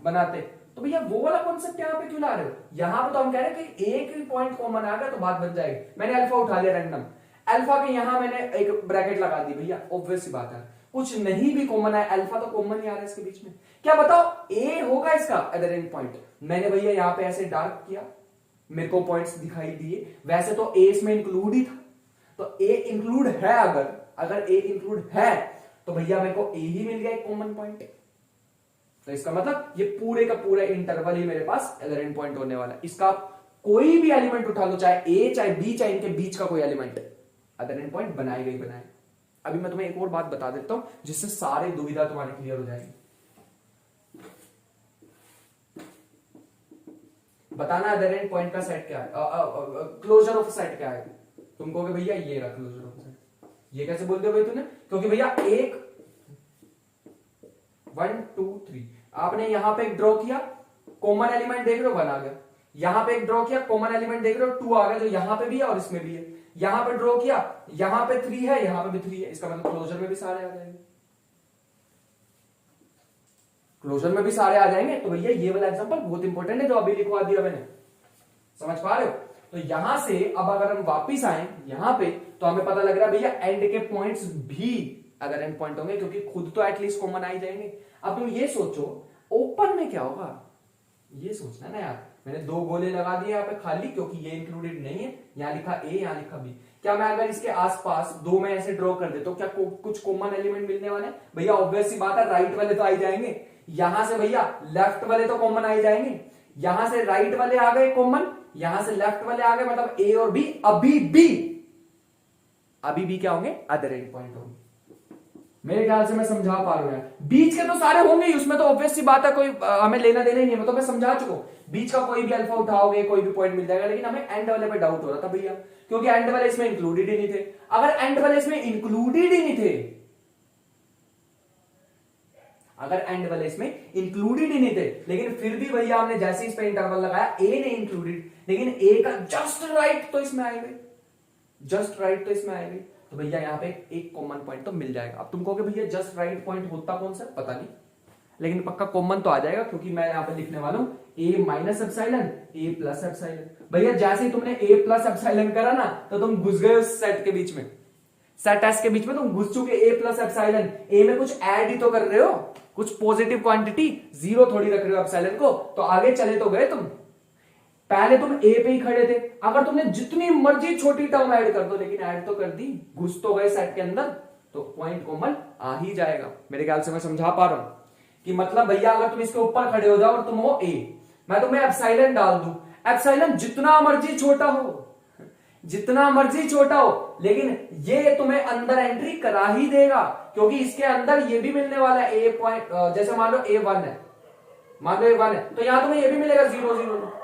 बनाते। तो भैया वो वाला कॉन्सेप्ट यहाँ पे क्यों ला रहे हो, यहां पे तो हम कह रहे हैं कि एक ही पॉइंट कॉमन आ गया तो बात बन जाएगी। मैंने अल्फा उठा लिया रैंडम, अल्फा के यहां मैंने एक ब्रैकेट लगा दी भैया, ऑब्वियस सी बात है कुछ नहीं भी कॉमन है, अल्फा तो कॉमन ही आ रहा है इसके बीच में। क्या बताओ ए होगा इसका अदर एंड पॉइंट, मैंने भैया यहाँ पे ऐसे डार्क किया, मेरे को पॉइंट्स दिखाई दिए, वैसे तो ए इसमें इंक्लूड ही था, तो ए इंक्लूड है, अगर ए इंक्लूड है तो भैया मेरे को ए ही मिल गया एक कॉमन पॉइंट। तो इसका मतलब ये पूरे का पूरा इंटरवल ही मेरे पास अदर एंड पॉइंट होने वाला है। इसका कोई भी एलिमेंट उठा लो, चाहे ए चाहे बी चाहे इनके बीच का कोई एलिमेंट, अदर एंड पॉइंट बनाएगा ही बनाएगा। अभी मैं तुम्हें एक और बात बता देता हूं जिससे सारी दुविधा तुम्हारी क्लियर हो जाएगी। बताना अदर एंड पॉइंट का सेट क्या है, क्लोजर ऑफ सेट क्या है। तुम कहोगे भैया ये रहा क्लोजर ऑफ सेट, ये कैसे बोलते हो भाई तूने, क्योंकि भैया एक 1 2 3 आपने यहां पे एक ड्रॉ किया, कॉमन एलिमेंट देख रहे हो 1 आ गया, यहां पे एक ड्रॉ किया, कॉमन एलिमेंट देख रहे हो 2 आ गया, जो यहां पे भी है और इसमें भी है, यहां पे ड्रॉ किया, यहां पे 3 है, यहां पे भी 3 है, इसका मतलब क्लोजर में भी सारे आ जाएंगे, क्लोजर में भी सारे आ जाएंगे। तो भैया ये वाला एग्जांपल बहुत इंपॉर्टेंट है जो अभी लिखवा दिया मैंने, समझ पा रहे हो। तो यहां से अब अगर हम वापिस आए यहां पे तो हमें पता लग रहा है भैया एंड के पॉइंट्स भी अदर एंड पॉइंट होंगे, क्योंकि खुद तो एटलीस्ट कॉमन आ ही जाएंगे। अब तुम ये सोचो ओपन में क्या होगा, ये सोचना ना यार, मैंने 2 गोले लगा दिए यहाँ पे खाली, क्योंकि ये इंक्लूडेड नहीं है, यहां लिखा ए यहां लिखा बी। क्या मैं अगर इसके आसपास 2 में ऐसे ड्रॉ कर दे तो क्या कुछ कॉमन एलिमेंट मिलने वाले भैया, ऑब्वियस सी बात है राइट वाले तो आ ही जाएंगे, यहां से भैया लेफ्ट वाले तो कॉमन आ ही जाएंगे, यहां से राइट वाले आ गए कॉमन, यहां से लेफ्ट वाले आ गए, मतलब ए और बी अभी भी क्या होंगे, अदर एंड पॉइंट होंगे। मेरे ख्याल से मैं समझा पा रहा हूं, बीच के तो सारे होंगे ही, उसमें तो ऑब्वियस सी बात है, कोई हमें लेना देना ही नहीं है, तो मैं समझा चुका हूं, बीच का कोई भी अल्फा उठाओगे कोई भी पॉइंट मिल जाएगा। लेकिन हमें एंड वाले पे डाउट हो रहा था भैया, क्योंकि एंड वाले इसमें इंक्लूडेड ही नहीं थे। अगर एंड वाले इसमें इंक्लूडेड ही नहीं थे, अगर एंड वाले इसमें इंक्लूडेड ही नहीं थे, लेकिन फिर भी भैया हमने जैसे इस पे इंटरवल लगाया ए नहीं इंक्लूडेड, लेकिन ए का जस्ट राइट तो इसमें आएगा, जस्ट राइट तो इसमें आएगी, तो भैया यहाँ पे एक कॉमन पॉइंट तो मिल जाएगा। अब तुम कहोगे भैया जस्ट राइट पॉइंट होता कौन सा, पता नहीं, लेकिन पक्का कॉमन तो आ जाएगा, क्योंकि मैं यहाँ पे लिखने वाला हूं ए माइनस एप्सिलॉन ए प्लस एप्सिलॉन। भैया जैसे ही तुमने ए प्लस एप्सिलॉन करा ना, तो तुम घुस गए उस सेट के बीच में, सेट एस के बीच में तुम घुस चुके। ए प्लस एप्सिलॉन, ए में कुछ ऐड ही तो कर रहे हो, कुछ पॉजिटिव क्वांटिटी, जीरो थोड़ी रख रहे हो एप्सिलॉन को, तो आगे चले तो गए तुम। पहले तुम ए पे ही खड़े थे, अगर तुमने जितनी मर्जी छोटी टर्म ऐड कर दो, लेकिन ऐड तो कर दी, घुस तो गए सेट के अंदर, तो पॉइंट कॉमन आ ही जाएगा। मेरे ख्याल से मैं समझा पा रहा हूं कि मतलब भैया अगर तुम इसके ऊपर खड़े हो जाओ और तुम हो ए, मैं तुम्हें एप्सिलॉन डाल दूं, एप्सिलॉन जितना मर्जी छोटा हो, जितना मर्जी छोटा हो, लेकिन ये तुम्हें अंदर एंट्री करा ही देगा, क्योंकि इसके अंदर ये भी मिलने वाला है ए पॉइंट, जैसे मान लो A1 है, मान लो A1 है, तो यहां तुम्हें ये भी मिलेगा 0 0,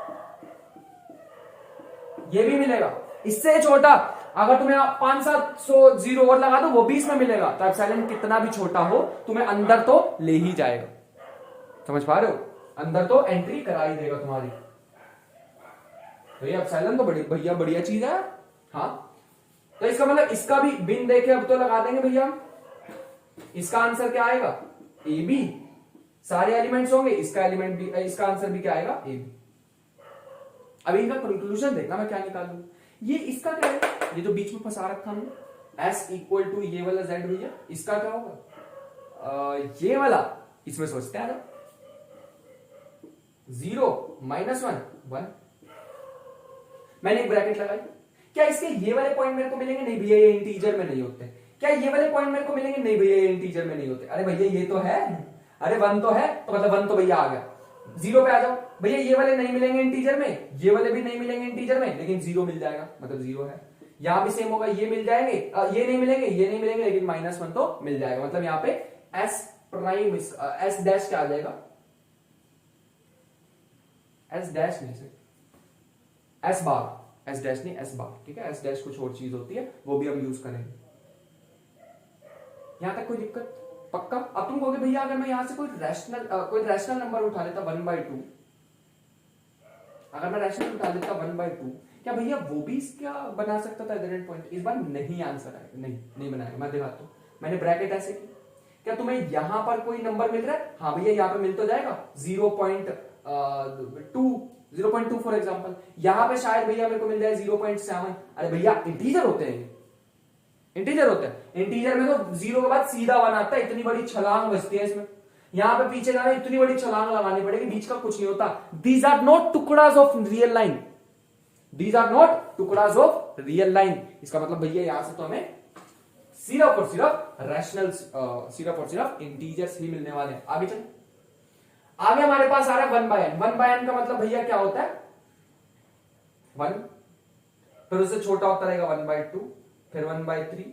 ये भी मिलेगा। इससे छोटा अगर तुम्हें 500-700 जीरो और लगा दो, वो भी इसमें मिलेगा। तो एप्सिलॉन कितना भी छोटा हो, तुम्हें अंदर तो ले ही जाएगा, समझ पा रहे हो, अंदर तो एंट्री करा ही देगा तुम्हारी। तो ये एप्सिलॉन तो बड़ी भैया बढ़िया चीज है। हाँ, तो इसका मतलब इसका भी बिन देखे अब तो लगा देंगे भैया, इसका आंसर क्या आएगा, ए बी, सारे एलिमेंट्स होंगे, इसका एलिमेंट भी, इसका आंसर भी क्या आएगा, ए बी। अभी इनका कंक्लूजन देखना मैं क्या निकालूं, ये इसका क्या है, ये जो बीच में फंसा रखा हूं, एस इक्वल टू ये वाला जेड भैया, इसका क्या होगा, ये वाला, इसमें सोचते हैं 0 -1 1, मैंने एक ब्रैकेट लगाई, क्या इसके ये वाले पॉइंट मेरे को मिलेंगे, नहीं भैया ये इंटीजर में नहीं होते, क्या ये वाले पॉइंट मेरे को मिलेंगे? नहीं भैया ये इंटीजर में नहीं होते। अरे भैया ये तो है, अरे 1 तो है, तो मतलब 1 तो भैया आ गया। 0 पे आ जाओ, भैया ये वाले नहीं मिलेंगे इंटीजर में, ये वाले भी नहीं मिलेंगे इंटीजर में, लेकिन 0 मिल जाएगा, मतलब 0 है। यहां भी सेम होगा, ये मिल जाएंगे, ये नहीं मिलेंगे, ये नहीं मिलेंगे, लेकिन -1 तो मिल जाएगा। मतलब यहाँ पे एस प्राइम एस डैश क्या आ जाएगा? एस डैश नहीं से एस बार, एस डैश नहीं एस बार, ठीक है। एस डैश कुछ और चीज होती है, वो भी हम यूज करेंगे। यहां तक कोई दिक्कत? पक्का? अब तुम कहोगे भैया अगर मैं यहां से कोई रैशनल नंबर उठा लेता 1/2, अगर मैं रैशनल उठा लेता 1/2, क्या भैया वो भी क्या बना सकता था एडरेंट पॉइंट? इस बार नहीं आंसर आएगा, नहीं बनाएगा। मैं दिखाता हूं, मैंने ब्रैकेट ऐसे की। क्या तुम्हें यहां पर कोई नंबर मिल रहा है? हाँ भैया यहां पर मिल तो जाएगा 0.2 फॉर एग्जाम्पल। यहां पे शायद भैया मेरे को मिल जाए 0.7। अरे भैया इंटीजर होते हैं, इंटीजर होते हैं। इंटीजर में तो 0 के बाद सीधा 1 आता है, इतनी बड़ी छलांग बजती है इसमें। यहां पे पीछे जाना इतनी बड़ी छलांग लगानी पड़ेगी, बीच का कुछ नहीं होता। दीज आर नॉट टुकड़ास of real line, these are not टुकड़ास ऑफ रियल लाइन। इसका मतलब भैया यहां से तो हमें सिर्फ और सिर्फ रैशनल, सिर्फ और सिर्फ इंटीजर्स ही मिलने वाले हैं। आगे चल, आगे हमारे पास आ रहा है 1/n। 1/n का मतलब भैया क्या होता है? 1, फिर उससे छोटा होता रहेगा 1/2, फिर 1/3,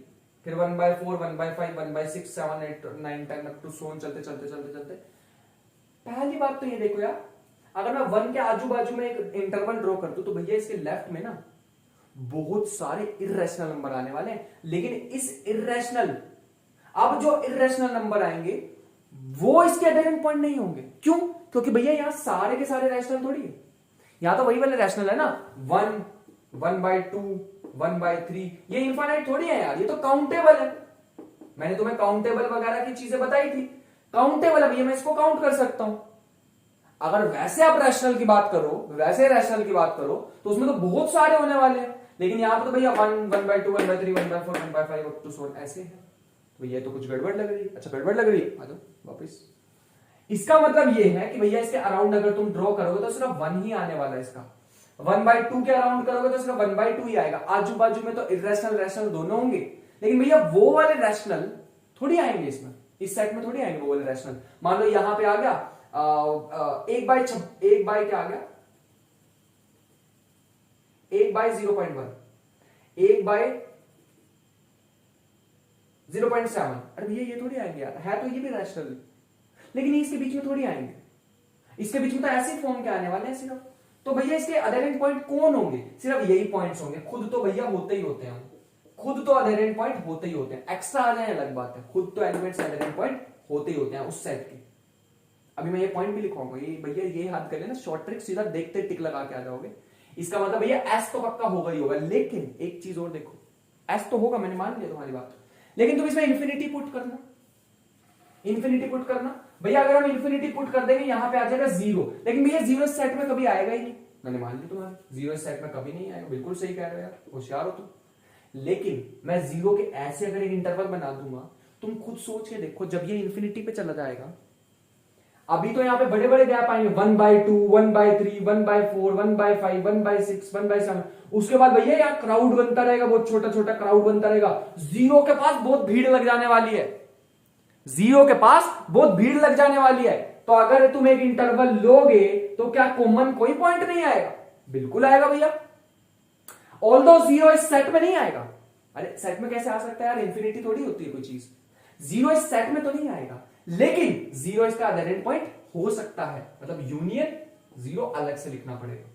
फिर 1/4, 1/5, 1/6, 7, 8, 9, 10 अप टू सो ऑन, चलते चलते चलते चलते। पहली बात तो ये देखो यार, अगर मैं 1 के आजू बाजू में एक इंटरवल ड्रॉ कर दूं तो भैया इसके लेफ्ट में ना बहुत सारे इर्रेशनल नंबर आने वाले हैं। लेकिन इस इर्रेशनल, अब जो इर्रेशनल नंबर आएंगे वो इसके एडेरेंट पॉइंट नहीं होंगे। क्यों? क्योंकि भैया यहां सारे के सारे रैशनल थोड़ी है, यहां तो वही वाले रैशनल है ना, 1, 1/2, 1/3, ये इनफाइनाइट थोड़ी है यार, ये तो काउंटेबल है। मैंने तुम्हें काउंटेबल वगैरह की चीजें बताई थी, काउंटेबल है भैया, मैं इसको काउंट कर सकता हूं। अगर वैसे आप रैशनल की बात करो, वैसे रैशनल की बात करो तो उसमें तो बहुत सारे होने वाले हैं, लेकिन यहां पर तो भैया 1, 1/2, 1/3, 1/4, 1/5 अप टू सो ऑन ऐसे है। तो ये तो कुछ गड़बड़ लग रही है। अच्छा गड़बड़ लग रही है, आ जाओ वापस। इसका मतलब ये है कि भैया इसके अराउंड अगर तुम ड्रॉ करोगे तो सिर्फ 1 ही आने वाला है इसका। 1/2 के अराउंड करोगे तो सिर्फ 1/2 ही आएगा। आजू बाजू में तो इर्रेशनल रैशनल दोनों होंगे, लेकिन भैया वो वाले रैशनल थोड़ी आएंगे इसमें, इस सेट में थोड़ी आएंगे वो वाले रैशनल। मान लो यहां पे आ गया 1/1 क्या आ गया, 1/0.1, 1/0.7। अरे भैया ये थोड़ी आएंगे यार, है तो ये भी रैशनल, लेकिन इसके बीच में थोड़ी आएंगे। इसके बीच में तो ऐसे फॉर्म के आने वाले हैं सिर्फ। तो भैया इसके अधेरेंट पॉइंट कौन होंगे? सिर्फ यही पॉइंट्स होंगे। खुद तो भैया होते ही होते हैं, खुद तो अधेरेंट पॉइंट होते ही होते हैं। एक्स्ट्रा आ जाए अलग बात है, खुद तो एलिमेंट्स अधेरेंट पॉइंट होते ही होते हैं उस सेट के। अभी मैं ये पॉइंट भी लिखवाऊंगा, ये भैया ये याद कर लेना, शॉर्ट ट्रिक, सीधा देखते टिक लगा के आ जाओगे। इसका मतलब भैया एस तो पक्का होगा ही होगा, लेकिन एक चीज और देखो, एस तो होगा, मैंने मान लिया तुम्हारी बात, लेकिन तुम इसमें इन्फिनिटी पुट करना, इन्फिनिटी पुट करना। भैया अगर हम इन्फिनिटी पुट कर देंगे यहां पे आ जाएगा 0, लेकिन भैया 0 सेट में कभी आएगा ही नहीं। मैंने मान ली तुम्हारी, 0 सेट में कभी नहीं आएगा, बिल्कुल सही कह रहे हो यार, होशियार हो तुम। लेकिन मैं 0 के ऐसे अगर एक इंटरवल बना दूंगा, तुम खुद सोच के देखो, जब ये इन्फिनिटी पे चला जाएगा, अभी तो यहां पे बड़े बड़े गैप आएंगे, 1/2, 1/3, 1/4, 1/5, 1/6, 1/7। उसके बाद भैया यहाँ क्राउड बनता रहेगा, बहुत छोटा छोटा क्राउड बनता रहेगा। 0 के पास बहुत भीड़ लग जाने वाली है, 0 के पास बहुत भीड़ लग जाने वाली है। तो अगर तुम एक इंटरवल लोगे तो क्या कॉमन कोई पॉइंट नहीं आएगा? बिल्कुल आएगा भैया। ऑल्दो 0 इस सेट में नहीं आएगा। अरे सेट में कैसे आ सकता है यार, इन्फिनिटी थोड़ी होती है कोई चीज। 0 इस सेट में तो नहीं आएगा, लेकिन 0 इसका अधेरेंट पॉइंट हो सकता है, मतलब यूनियन 0 अलग से लिखना पड़ेगा।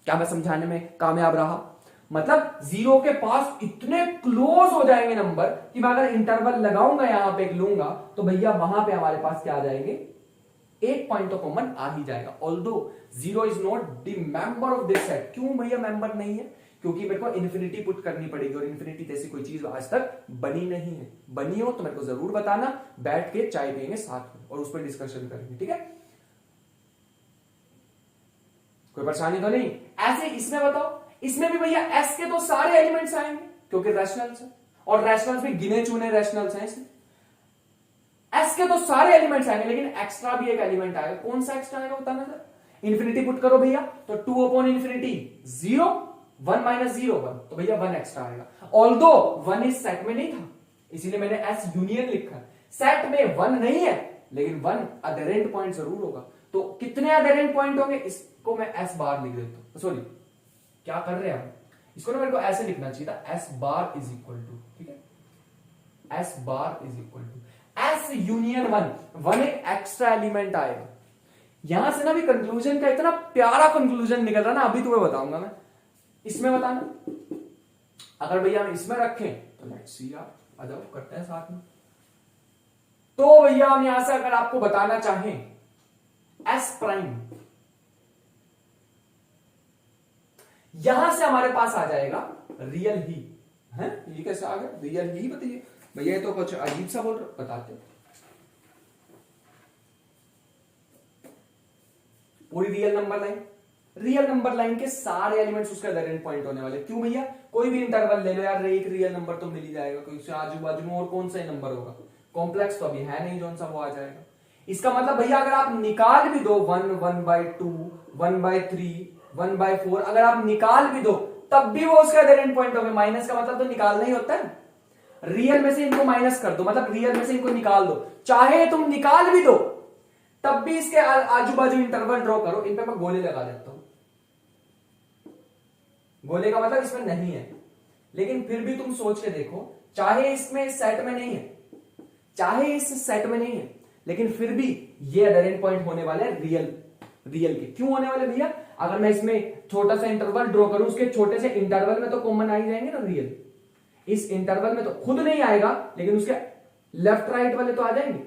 क्या मैं समझाने में कामयाब रहा? मतलब 0 के पास इतने क्लोज हो जाएंगे नंबर कि मैं अगर इंटरवल लगाऊंगा यहां पे लूंगा तो भैया वहां पे हमारे पास क्या आ जाएंगे, एक पॉइंट तो कॉमन आ ही जाएगा। Although 0 is not the member of this set. क्यों भैया मेंबर नहीं है? क्योंकि मेरे को इन्फिनिटी पुट करनी पड़ेगी, और इन्फिनिटी जैसी कोई चीज आज तक बनी नहीं है। बनी हो तो मेरे को जरूर बताना, बैठ के चाय पियेंगे साथ में और उस पर डिस्कशन करेंगे, ठीक है? कोई परेशानी तो नहीं? ऐसे इसमें बताओ, इसमें भी भैया एस के तो सारे एलिमेंट्स आएंगे क्योंकि रैशनल्स है, और रैशनल्स भी गिने चुने रैशनल्स हैं इसमें। एस के तो सारे एलिमेंट्स आएंगे, लेकिन एक्स्ट्रा भी एक एलिमेंट आएगा। कौन सा एक्स्ट्रा आएगा बताना सर? इन्फिनिटी पुट करो भैया तो 2/∞, 0, 1 - 0 1, तो भैया 1 एक्स्ट्रा आएगा। ऑल्दो 1 इस सेट में नहीं था, इसीलिए मैंने एस यूनियन लिखा। सेट में 1 नहीं है लेकिन 1 अधेरेंट पॉइंट जरूर होगा। तो कितने अधेरेंट पॉइंट होंगे, इसको मैं एस बार लिख देता हूं। सॉरी, क्या कर रहे हैं हम, इसको ना मेरे को ऐसे लिखना चाहिए था, S bar is equal to, ठीक है, S bar is equal to S union 1 एक एक्स्ट्रा एलिमेंट आएगा। यहां से ना भी कंक्लूजन का इतना प्यारा कंक्लूजन निकल रहा ना, अभी तुम्हें बताऊंगा मैं। इसमें बताना, अगर भैया हम इसमें रखें तो लेट्स सी यार, अदब करते हैं साथ में। तो भैया हम यहां से अगर आपको बताना चाहें एस प्राइम, यहां से हमारे पास आ जाएगा रियल ही है। ये कैसे आ गया रियल ही, बताइए भैया, ये तो कुछ अजीब सा बोल रहे, बताते। पूरी real number line, real number line के सारे एलिमेंट्स उसका अधेरेंट पॉइंट होने वाले। क्यों भैया, कोई भी इंटरवल ले लो यार, एक रियल नंबर तो मिल ही जाएगा, कोई उससे आजू बाजू में और कौन सा नंबर होगा, कॉम्प्लेक्स तो अभी है नहीं, जो सा वो आ जाएगा। इसका मतलब भैया अगर आप निकाल भी दो 1, 1/2, 1/3, 1/4, अगर आप निकाल भी दो तब भी वो उसका अधेरेंट पॉइंट होगा। माइनस का मतलब तो निकालना ही होता है। रियल में से इनको माइनस कर दो, मतलब रियल में से इनको निकाल दो, चाहे तुम निकाल भी दो तब भी इसके आजू बाजू इंटरवल ड्रॉ करो। इन पे मैं गोले लगा देता हूं, गोले का मतलब इसमें नहीं है, लेकिन फिर भी तुम सोच के देखो, चाहे इसमें इस सेट में नहीं है, चाहे इस सेट में नहीं है, लेकिन फिर भी ये अधेरेंट पॉइंट होने वाले रियल के। क्यों होने वाले भैया, अगर मैं इसमें छोटा सा इंटरवल ड्रॉ करूं, उसके छोटे से इंटरवल में तो कॉमन आ ही जाएंगे ना रियल। इस इंटरवल में तो खुद नहीं आएगा, लेकिन उसके लेफ्ट राइट वाले तो आ जाएंगे।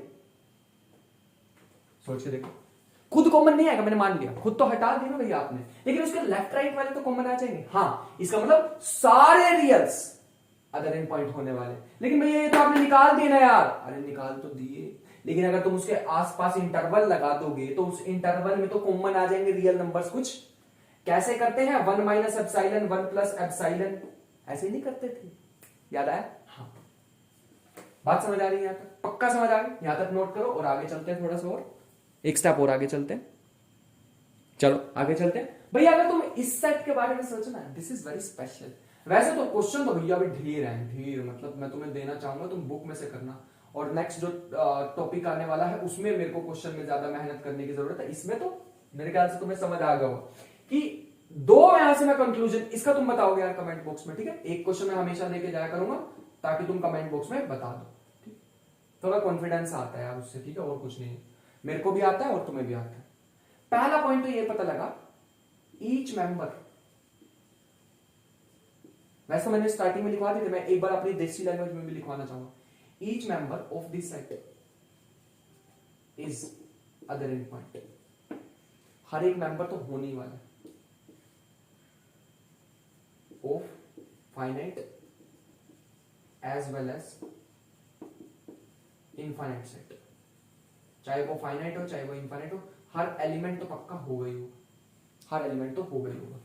सोच के देखो, खुद कॉमन नहीं आएगा, मैंने मान लिया, खुद तो हटा दिया ना भैया आपने, लेकिन उसके लेफ्ट राइट वाले तो कॉमन आ जाएंगे। हाँ, इसका मतलब सारे रियल्स अधेरेंट पॉइंट होने वाले। लेकिन भैया ये तो आपने निकाल दिए ना यार, अरे निकाल तो दिए, लेकिन अगर तुम उसके आसपास इंटरवल लगा दोगे तो उस इंटरवल में तो कॉमन आ जाएंगे रियल नंबर्स। कुछ कैसे करते हैं, 1 माइनस एप्सिलॉन 1 प्लस एप्सिलॉन, ऐसे ही नहीं करते थे, याद आया? हाँ, बात समझ आ रही है यहां तक? पक्का समझ आ गई? यहां तक नोट करो और आगे चलते हैं, थोड़ा सा और एक स्टेप और आगे चलते हैं। चलो आगे चलते हैं भैया। अगर तुम इस सेट के बारे में सोचना है, दिस इज वेरी स्पेशल। वैसे तो क्वेश्चन तो भैया अभी ढेर है, ढेर, मतलब मैं तुम्हें देना चाहूंगा, तुम बुक में से करना, और नेक्स्ट जो टॉपिक आने वाला है उसमें मेरे को क्वेश्चन में ज्यादा मेहनत करने की जरूरत है। इसमें तो मेरे ख्याल से तुम्हें समझ आ गया होगा कि दो यहां से मैं कंक्लूजन, इसका तुम बताओगे यार कमेंट बॉक्स में, ठीक है? एक क्वेश्चन मैं हमेशा लेके जाया करूंगा ताकि तुम कमेंट बॉक्स में बता दो, ठीक? थोड़ा कॉन्फिडेंस आता है यार उससे, ठीक है, और कुछ नहीं। मेरे को भी आता है और तुम्हें भी आता है। पहला पॉइंट तो ये पता लगा, ईच मेंबर, वैसे मैंने स्टार्टिंग में लिखवा दी थी, मैं एक बार अपनी देसी लैंग्वेज में भी लिखवाना चाहूंगा। Each member of this set is adherent point. हर एक मेंबर तो होने ही वाला है of finite as well as infinite set, चाहे वो फाइनाइट हो चाहे वो इनफाइनाइट हो, हर एलिमेंट तो पक्का हो गई होगा, हर एलिमेंट तो हो गई होगा।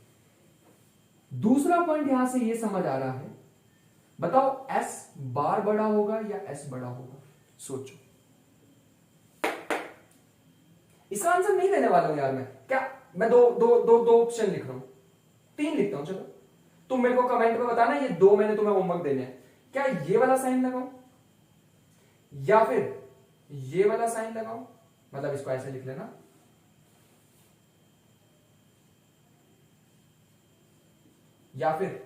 दूसरा पॉइंट यहां से ये समझ आ रहा है, बताओ एस बार बड़ा होगा या एस बड़ा होगा? सोचो, इसका आंसर नहीं देने वाला हूं यार मैं, क्या मैं दो ऑप्शन लिख रहा हूं, 3 लिखता हूं। चलो तुम मेरे को कमेंट में बताना, ये 2 मैंने तुम्हें होमवर्क देने हैं, क्या ये वाला साइन लगाऊं या फिर ये वाला साइन लगाऊं? मतलब इसको ऐसे लिख लेना, या फिर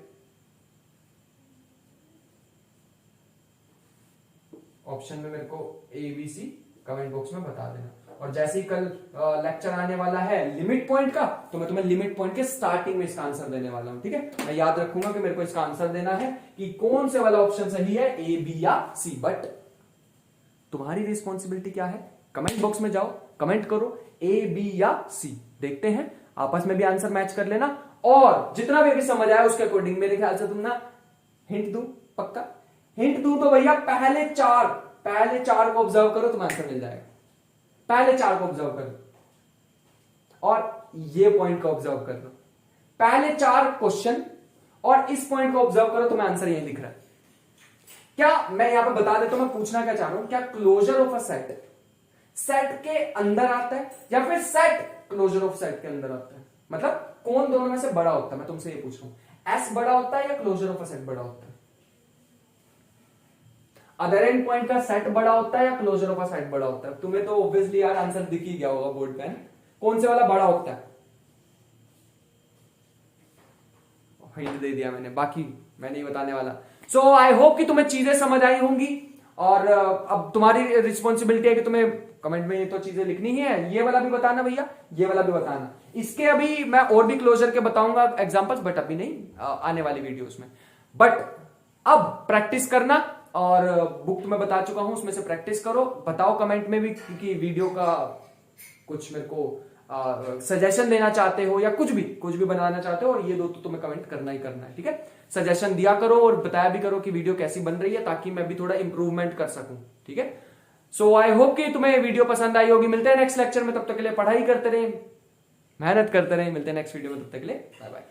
ऑप्शन में मेरे को ABC कमेंट बॉक्स में बता देना। और जैसे ही कल लेक्चर आने वाला है लिमिट पॉइंट का, तो मैं तुम्हें लिमिट पॉइंट के स्टार्टिंग में इसका आंसर देने वाला हूं, ठीक है? मैं याद रखूंगा कि मेरे को इसका आंसर देना है कि कौन से वाला ऑप्शन सही है, A, B या C। बट तुम्हारी रिस्पॉन्सिबिलिटी क्या है? कमेंट बॉक्स में जाओ, कमेंट करो A, B या C, देखते हैं, आपस में भी आंसर मैच कर लेना, और जितना भी समझ आया उसके अकॉर्डिंग मेरे ख्याल से तुम ना हिंट दू, पक्का हिंट दू तो भैया पहले चार को ऑब्जर्व करो, तुम्हें आंसर मिल जाएगा। पहले 4 को ऑब्जर्व करो और ये पॉइंट को ऑब्जर्व कर लो, पहले 4 क्वेश्चन और इस पॉइंट को ऑब्जर्व करो, तुम्हें आंसर यही लिख रहा है। क्या मैं यहां पे बता देता हूं, मैं पूछना क्या चाह रहा हूं, क्या क्लोजर ऑफ अ सेट के अंदर आता है या फिर सेट क्लोजर ऑफ सेट के अंदर आता है? मतलब कौन दोनों में से बड़ा होता है, मैं तुमसे ये पूछ रहा हूं, एस बड़ा होता है या क्लोजर ऑफ अ सेट बड़ा होता है? अदर एंड पॉइंट का सेट बड़ा होता है या क्लोजरों का सेट बड़ा होता है? तुम्हें तो ऑब्वियसली यार आंसर दिख ही गया होगा बोर्ड पे। कौन से वाला बड़ा होता है? हिंट दे दिया मैंने, बाकी मैं नहीं बताने वाला। सो आई होप कि तुम्हें चीजें समझ आई होंगी, और अब तुम्हारी रिस्पॉन्सिबिलिटी है कि तुम्हें कमेंट में ये तो चीजें लिखनी ही है। ये वाला भी बताना भैया, ये वाला भी बताना। इसके अभी मैं और भी क्लोजर के बताऊंगा एग्जांपल्स, बट अभी नहीं, आने वाली वीडियोस में। बट अब प्रैक्टिस करना, और बुक मैं बता चुका हूं, उसमें से प्रैक्टिस करो। बताओ कमेंट में भी कि वीडियो का कुछ मेरे को सजेशन देना चाहते हो, या कुछ भी बनाना चाहते हो, और ये दो तो तुम्हें कमेंट करना ही करना है, ठीक है। सजेशन दिया करो और बताया भी करो कि वीडियो कैसी बन रही है, ताकि मैं भी थोड़ा इंप्रूवमेंट कर सकूं, ठीक है। सो आई होप कि तुम्हें वीडियो पसंद आई होगी। मिलते हैं नेक्स्ट लेक्चर में, तब तक के लिए पढ़ाई करते रहे, मेहनत करते रहे। मिलते हैं नेक्स्ट वीडियो में, तब तक के लिए बाय बाय।